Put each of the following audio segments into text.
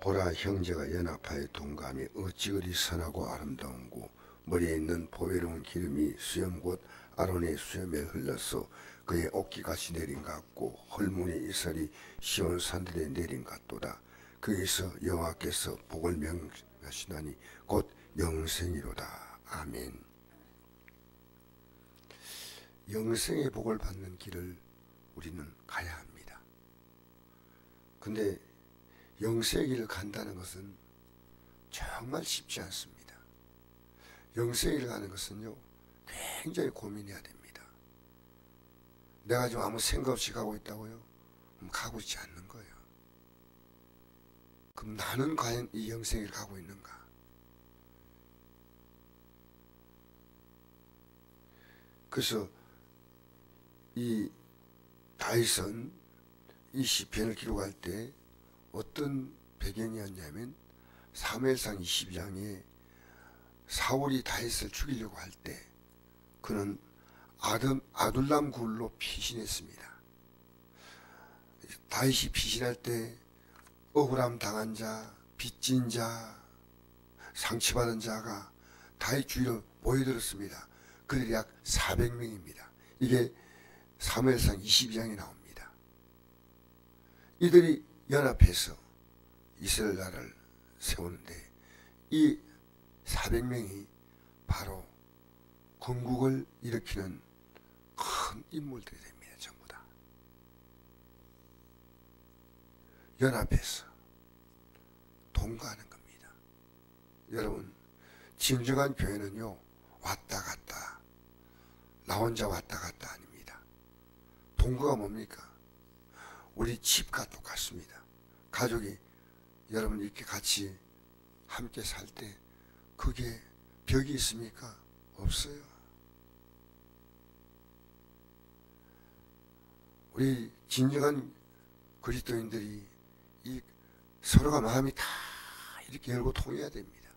보라, 형제가 연합하여 동감이 어찌 그리 선하고 아름다운고, 머리에 있는 보배로운 기름이 수염 곧 아론의 수염에 흘러서 그의 옷깃같이 내린 것 같고, 헐문의 이슬이 시온 산들에 내린 것 같도다. 거기서 여호와께서 복을 명하시나니 곧 영생이로다. 아멘. 영생의 복을 받는 길을 우리는 가야 합니다. 근데 영생의 길을 간다는 것은 정말 쉽지 않습니다. 영생의 길을 가는 것은요, 굉장히 고민해야 됩니다. 내가 지금 아무 생각 없이 가고 있다고요? 그럼 가고 있지 않는 거예요. 그럼 나는 과연 이 영생의 길을 가고 있는가? 그래서 이 다윗은 이 시편을 기록할 때 어떤 배경이었냐면, 사무엘상 22장에 사울이 다윗을 죽이려고 할 때 그는 아둘람 굴로 피신했습니다. 다윗이 피신할 때 억울함 당한 자, 빚진 자, 상처받은 자가 다윗 주위로 모여들었습니다. 그들이 약 400명입니다. 이게 사무엘상 22장에 나옵니다. 이들이 연합해서 이스라엘 나라를 세우는데, 이 400명이 바로 건국을 일으키는 큰 인물들이 됩니다. 전부 다 연합해서 동거하는 겁니다. 여러분, 진정한 교회는요, 왔다 갔다, 나 혼자 왔다 갔다 아닙니다. 동거가 뭡니까? 우리 집과 똑같습니다. 가족이 여러분 이렇게 같이 함께 살 때 그게 벽이 있습니까? 없어요. 우리 진정한 그리스도인들이 이 서로가 마음이 다 이렇게 열고 통해야 됩니다.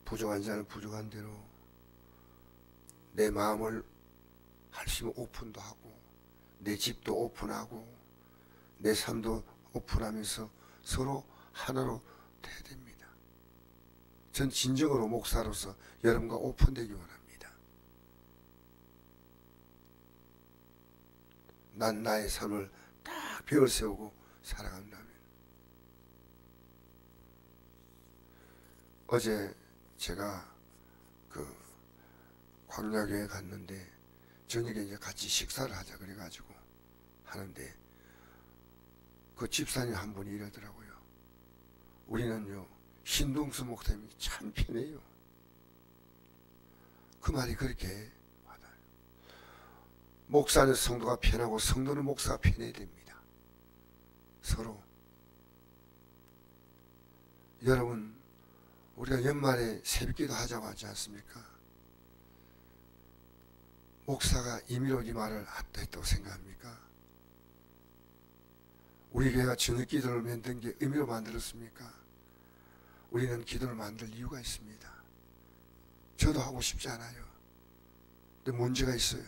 부족한 자는 부족한 대로 내 마음을 할 수 있으면 오픈도 하고, 내 집도 오픈하고, 내 삶도 오픈하면서 서로 하나로 돼야 됩니다. 전 진정으로 목사로서 여러분과 오픈되기 원합니다. 난 나의 삶을 딱 벽을 세우고 살아간다면. 어제 제가 그 광야교회 갔는데 저녁에 이제 같이 식사를 하자 그래가지고 하는데, 그 집사님 한 분이 이러더라고요. 우리는요, 신동수 목사님이 참 편해요. 그 말이 그렇게 와닿아요. 목사는 성도가 편하고 성도는 목사가 편해야 됩니다. 서로. 여러분, 우리가 연말에 새벽기도 하자고 하지 않습니까? 목사가 임의로 이 말을 했다고 생각합니까? 우리 교회가 저녁 기도를 만든 게 의미로 만들었습니까? 우리는 기도를 만들 이유가 있습니다. 저도 하고 싶지 않아요. 근데 문제가 있어요.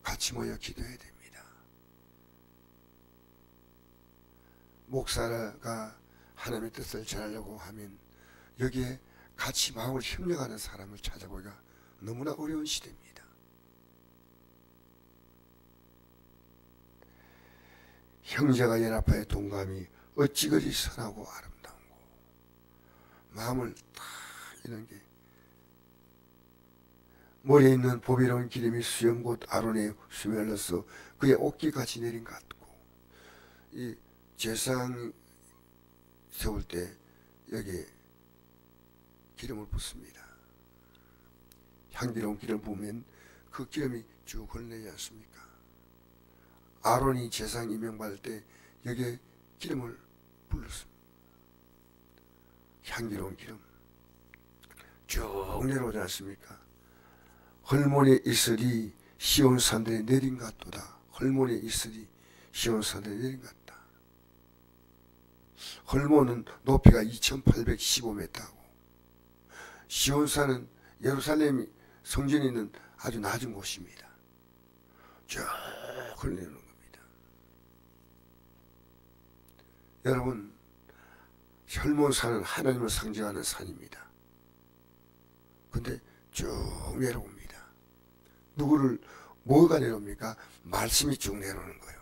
같이 모여 기도해야 됩니다. 목사가 하나님의 뜻을 전하려고 하면 여기에 같이 마음을 협력하는 사람을 찾아보기가 너무나 어려운 시대입니다. 형제가 연합하여 동감이 어찌 그리 선하고 아름다운고. 마음을 다 이런 게, 머리에 있는 보배로운 기름이 수염 곧 아론의 수염에 흘러서 그의 옷깃같이 내린 것 같고, 이 제상 세울 때 여기에 기름을 붓습니다. 향기로운 기름 부으면 그 기름이 쭉 흘러내지 않습니까? 아론이 제상 임명받을 때 여기에 기름을 불렀습니다. 향기로운 기름 쭉 내려오지 않습니까? 헐몬의 이슬이 시온 산들에 내린 것 같도다. 헐몬의 이슬이 시온 산들에 내린 것 같다. 헐몬은 높이가 2815m고, 시온산은 예루살렘 성전이 있는 아주 낮은 곳입니다. 쭉 흘러내리는 겁니다. 여러분, 혈몬산은 하나님을 상징하는 산입니다. 근데 쭉 내려옵니다. 누구를 뭐가 내려옵니까? 말씀이 쭉 내려오는 거예요.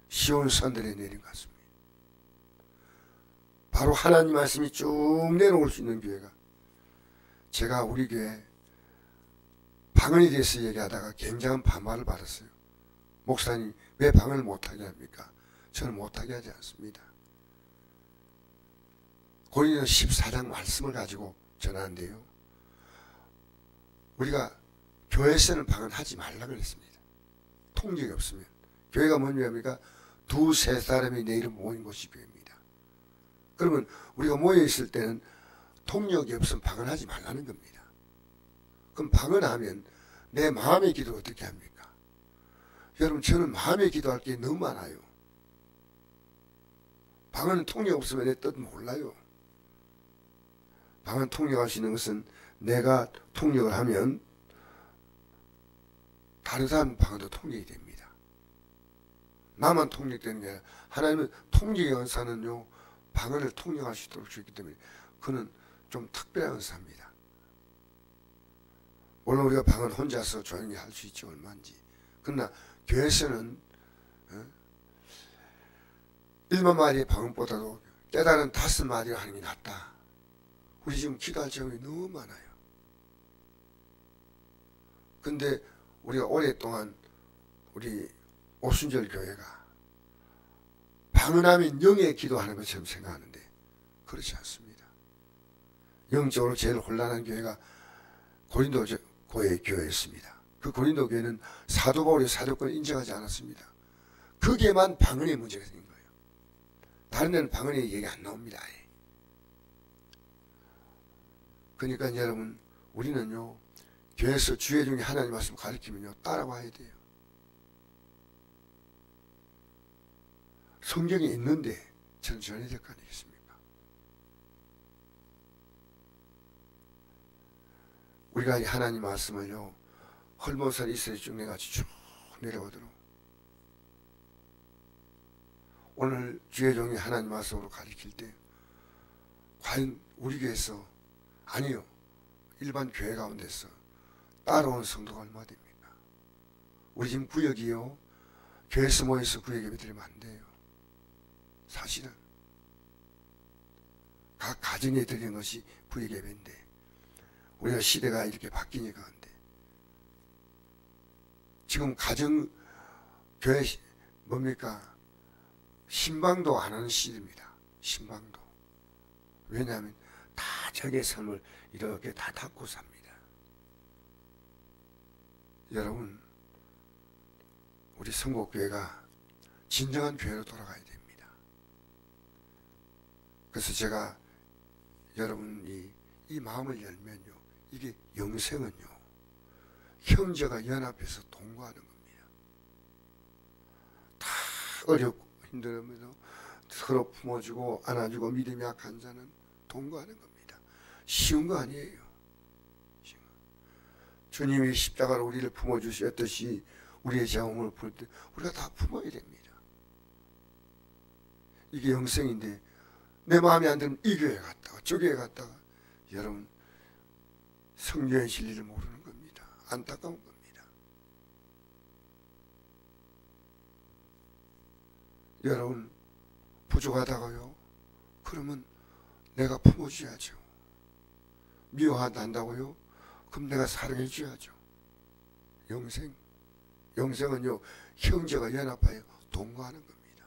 시온산들에 내린 것 같습니다. 바로 하나님 말씀이 쭉 내려올 수 있는 교회가, 제가 우리 교회 방언에 대해서 얘기하다가 굉장한 반발을 받았어요. 목사님 왜 방언을 못하게 합니까? 저는 못하게 하지 않습니다. 고린도 14장 말씀을 가지고 전하는데요, 우리가 교회에서는 방언하지 말라 그랬습니다. 통역이 없으면. 교회가 뭔지합니까? 두세 사람이 내 이름 모인 곳이 교회입니다. 그러면 우리가 모여 있을 때는 통역이 없으면 방언하지 말라는 겁니다. 그럼 방언하면 내 마음의 기도 어떻게 합니까? 여러분, 저는 마음의 기도할 게 너무 많아요. 방언은 통역 없으면 내 뜻 몰라요. 방언 통역할 수 있는 것은 내가 통역을 하면 다른 사람 방언도 통역이 됩니다. 나만 통역되는 게 아니라 하나님은 통역의 은사는요, 방언을 통역할 수 있도록 주셨기 때문에 그는 좀 특별한 은사입니다. 물론 우리가 방언 혼자서 조용히 할 수 있지 얼마인지. 그러나 교회에서는 1만 마디의 방언보다도 깨달은 5마디를 하는 게 낫다. 우리 지금 기도할 제목이 너무 많아요. 근데 우리가 오랫동안 우리 오순절 교회가 방언하면 영의 기도하는 것처럼 생각하는데 그렇지 않습니다. 영적으로 제일 혼란한 교회가 고린도 교회였습니다. 그 고린도 교회는 사도 바울의 사도권을 인정하지 않았습니다. 거기에만 방언의 문제가 생긴 거예요. 다른 데는 방언의 얘기 안 나옵니다. 그러니까 여러분, 우리는요, 교회에서 주의 중에 하나님 말씀 가르치면요, 따라와야 돼요. 성경에 있는데 저는 전해야 될 거 아니겠습니까? 우리가 하나님 말씀을요, 헐몬산 이스라엘 중에같이 쭉 내려오도록 오늘 주의 종이 하나님 말씀으로 가르칠 때 과연 우리 교회에서, 아니요, 일반 교회 가운데서 따라온 성도가 얼마 됩니까? 우리 지금 구역이요, 교회에서 모여서 구역 예배 드리면 안 돼요. 사실은 각 가정에 드리는 것이 구역 예배인데 우리가 시대가 이렇게 바뀌니까. 근데 지금 가정 교회 뭡니까? 신방도 안 하는 시대입니다. 신방도. 왜냐하면 다 자기의 삶을 이렇게 다 닫고 삽니다. 여러분, 우리 성곡교회가 진정한 교회로 돌아가야 됩니다. 그래서 제가 여러분이 이 마음을 열면요, 이게 영생은요, 형제가 연합해서 동거하는 겁니다. 다 어렵고 힘들면서 서로 품어주고 안아주고 믿음이 약한 자는 동거하는 겁니다. 쉬운 거 아니에요. 주님이 십자가로 우리를 품어주셨듯이 우리의 자음을 부를 때 우리가 다 품어야 됩니다. 이게 영생인데 내 마음에 안 들면 이 교회 갔다가 저 교회 갔다가 여러분 성경의 진리를 모르는 겁니다. 안타까운 겁니다. 여러분 부족하다고요? 그러면 내가 품어줘야죠. 미워한다고요? 그럼 내가 사랑해 줘야죠. 영생은요, 형제가 연합하여 동거하는 겁니다.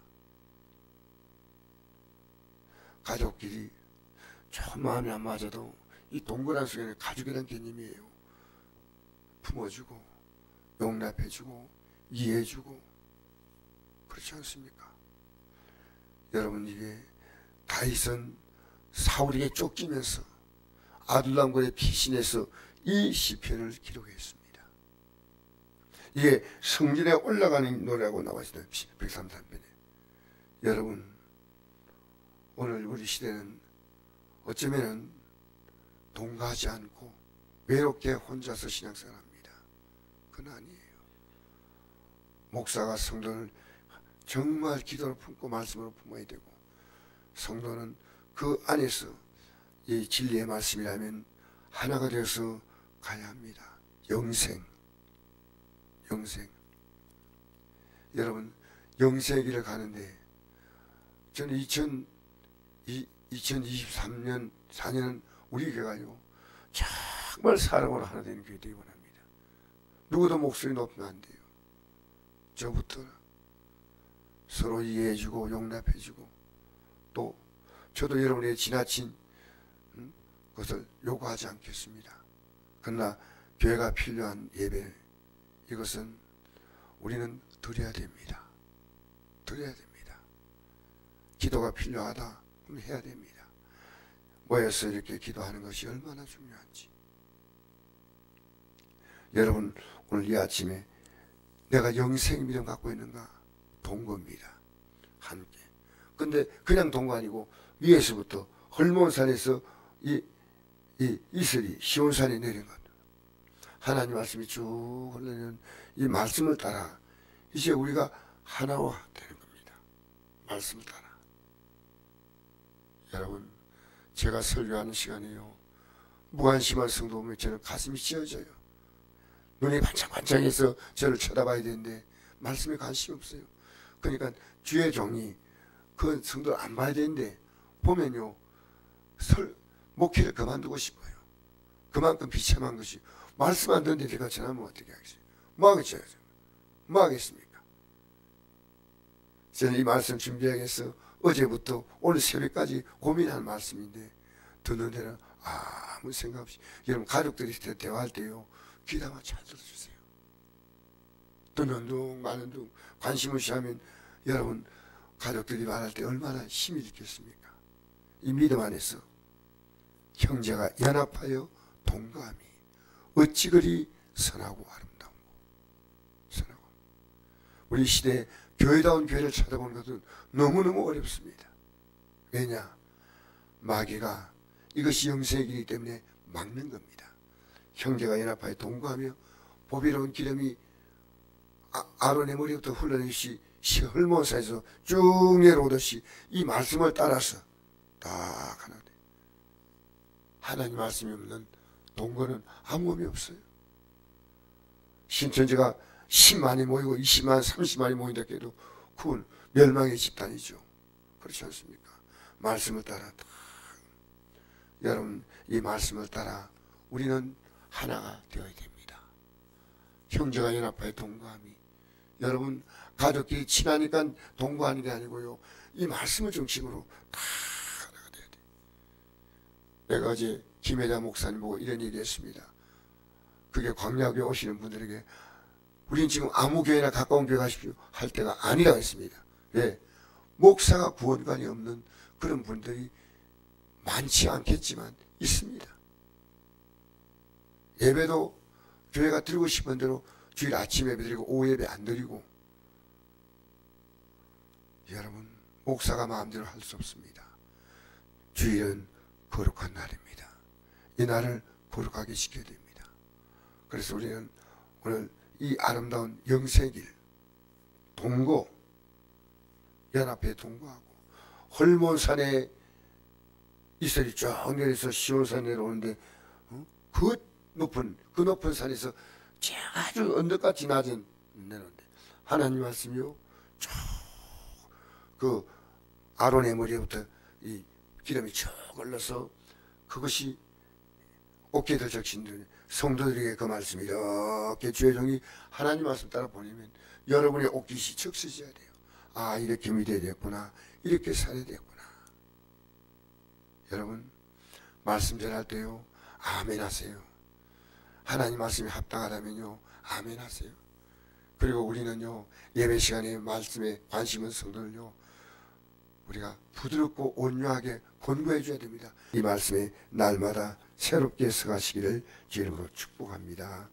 가족끼리 좀 마음이 안 맞아도 이 동거라는 속에는 가족이라는 개념이에요. 품어주고 용납해주고 이해해주고, 그렇지 않습니까? 여러분, 이게 다윗은 사울에게 쫓기면서 아둘람굴에 피신해서 이 시편을 기록했습니다. 이게 성전에 올라가는 노래라고 나와 있어요. 133편에. 여러분, 오늘 우리 시대는 어쩌면 동거하지 않고 외롭게 혼자서 신앙생활합니다. 그건 아니에요. 목사가 성도를 정말 기도로 품고 말씀으로 품어야 되고, 성도는 그 안에서 이 진리의 말씀이라면 하나가 되어서 가야 합니다. 영생. 여러분, 영생의 길을 가는데 저는 2023년 4년은 우리 교회가요 정말 사랑으로 하나 되는 교회 되기 원합니다. 누구도 목소리 높이면 안 돼요. 저부터 서로 이해해주고 용납해주고, 또 저도 여러분의 지나친 것을 요구하지 않겠습니다. 그러나 교회가 필요한 예배, 이것은 우리는 드려야 됩니다. 기도가 필요하다 그럼 해야 됩니다. 모여서 이렇게 기도하는 것이 얼마나 중요한지. 여러분, 오늘 이 아침에 내가 영생 믿음 갖고 있는가? 동거입니다. 함께. 근데 그냥 동거 아니고 위에서부터 헐몬산에서 이슬이 시온산에 내린 것. 하나님 말씀이 쭉 흘러내는 이 말씀을 따라 이제 우리가 하나화 되는 겁니다. 말씀을 따라. 여러분, 제가 설교하는 시간이요, 무관심한 성도 보면 저는 가슴이 찢어져요. 눈이 반짝반짝해서 저를 쳐다봐야 되는데 말씀에 관심이 없어요. 그러니까 주의 종이 그 성도를 안 봐야 되는데 보면요, 목회를 그만두고 싶어요. 그만큼 비참한 것이, 말씀 안 듣는데 제가 전하면 어떻게 하겠어요? 뭐 하겠습니까? 저는 이 말씀 준비하기 위해서 어제부터 오늘 새벽까지 고민한 말씀인데 듣는 데는 아무 생각 없이, 여러분 가족들이 대화할 때요 귀담아 잘 들어주세요. 듣는 둥 마는 둥 관심 없이 하면 여러분 가족들이 말할 때 얼마나 힘이 있겠습니까? 이 믿음 안에서 형제가 연합하여 동거함이 어찌 그리 선하고 아름다운고. 선하고. 우리 시대에 교회다운 교회를 찾아보는 것은 너무너무 어렵습니다. 왜냐? 마귀가 이것이 영생의 길이기 때문에 막는 겁니다. 형제가 연합하여 동거하며 보배로운 기름이 아론의 머리부터 흘러내듯이 헐몬사에서 쭉 내려오듯이 이 말씀을 따라서 딱 하나 돼. 하나님 말씀이 없는 동거는 아무 의미 없어요. 신천지가 10만이 모이고 20만, 30만이 모인다 해도 그건 멸망의 집단이죠. 그렇지 않습니까? 말씀을 따라 여러분, 이 말씀을 따라 우리는 하나가 되어야 됩니다. 형제가 연합하여 동거함이, 여러분 가족끼리 친하니까 동거하는 게 아니고요, 이 말씀을 중심으로 다 하나가 되어야 돼요. 내가 어제 김혜자 목사님 보고 이런 얘기 했습니다. 그게 광야교회 오시는 분들에게 우린 지금 아무 교회나 가까운 교회 가십시오 할 때가 아니라고 했습니다. 왜? 목사가 구원관이 없는 그런 분들이 많지 않겠지만 있습니다. 예배도 교회가 드리고 싶은 대로 주일 아침 예배 드리고 오후 예배 안 드리고, 여러분 목사가 마음대로 할 수 없습니다. 주일은 거룩한 날입니다. 이 날을 거룩하게 지켜야 됩니다. 그래서 우리는 오늘 이 아름다운 영생길 동거, 연합해 동거하고, 헐몬산에 이슬이 쭉 내려서 시온산 내려오는데 그 높은 산에서 아주 언덕같이 낮은 내려오는데 하나님 말씀이요 쭉 그 아론의 머리부터 이 기름이 쭉 흘러서 그것이 어깨를 적신들 성도들에게 그 말씀이 이렇게 주의 종이 하나님 말씀 따라 보내면 여러분의 옷깃이 적셔져야 돼요. 아, 이렇게 믿어야 되겠구나, 이렇게 살아야 되겠구나. 여러분 말씀 전할 때요 아멘 하세요. 하나님 말씀이 합당하다면요 아멘 하세요. 그리고 우리는요 예배 시간에 말씀에 관심 있는 성도를요 우리가 부드럽고 온유하게 권고해 줘야 됩니다. 이 말씀에 날마다 새롭게 서가시기를 주의 이름으로 축복합니다.